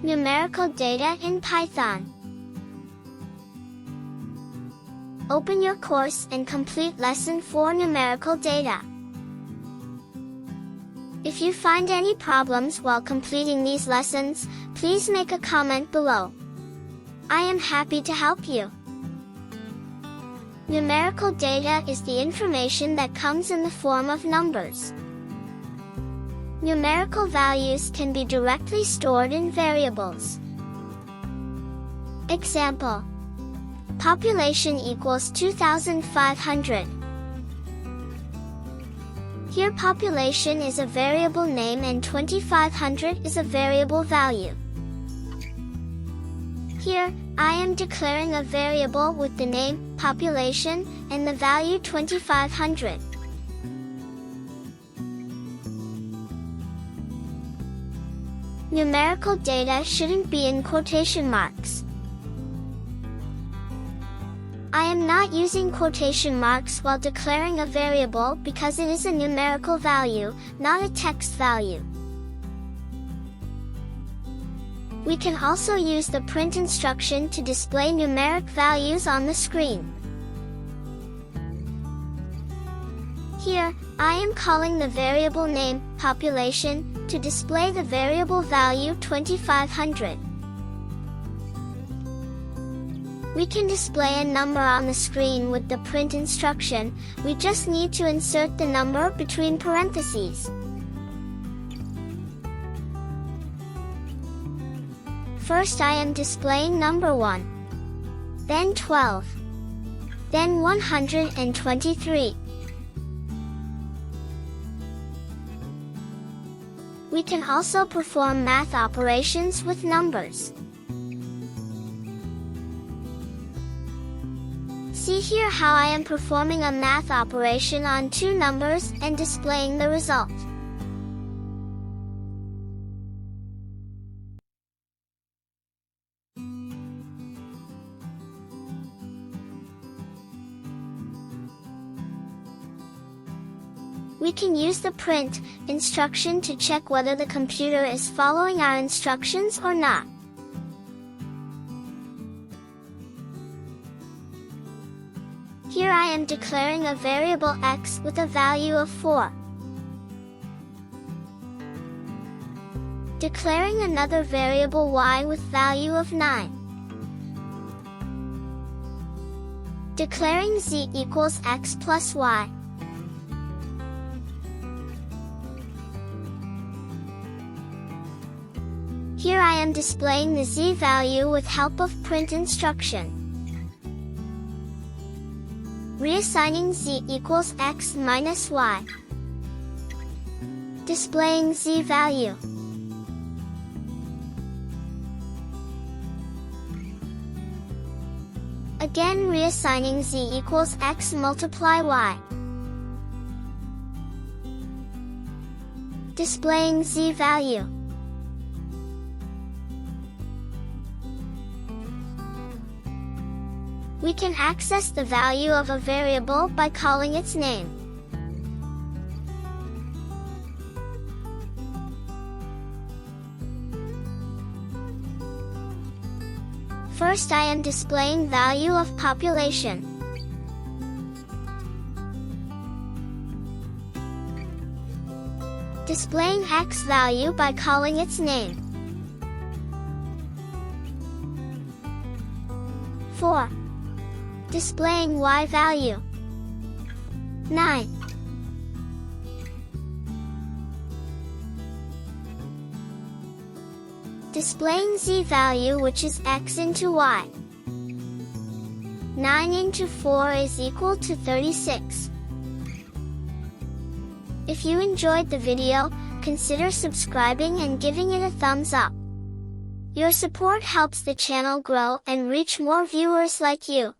Numerical data in Python. Open your course and complete Lesson 4 Numerical Data. If you find any problems while completing these lessons, please make a comment below. I am happy to help you. Numerical data is the information that comes in the form of numbers. Numerical values can be directly stored in variables. Example: population equals 2,500. Here population is a variable name and 2,500 is a variable value. Here, I am declaring a variable with the name population and the value 2,500. Numerical data shouldn't be in quotation marks. I am not using quotation marks while declaring a variable because it is a numerical value, not a text value. We can also use the print instruction to display numeric values on the screen. Here, I am calling the variable name population to display the variable value 2,500. We can display a number on the screen with the print instruction. We just need to insert the number between parentheses. First I am displaying number 1, then 12, then 123. We can also perform math operations with numbers. See here how I am performing a math operation on two numbers and displaying the result. We can use the print instruction to check whether the computer is following our instructions or not. Here I am declaring a variable x with a value of 4. Declaring another variable y with value of 9. Declaring z equals x plus y. Here I am displaying the z value with help of print instruction. Reassigning z equals x minus y. Displaying z value. Again reassigning z equals x multiply y. Displaying z value. We can access the value of a variable by calling its name. First I am displaying value of population. Displaying x value by calling its name. 4. Displaying y value. 9. Displaying z value, which is x into y. 9 into 4 is equal to 36. If you enjoyed the video, consider subscribing and giving it a thumbs up. Your support helps the channel grow and reach more viewers like you.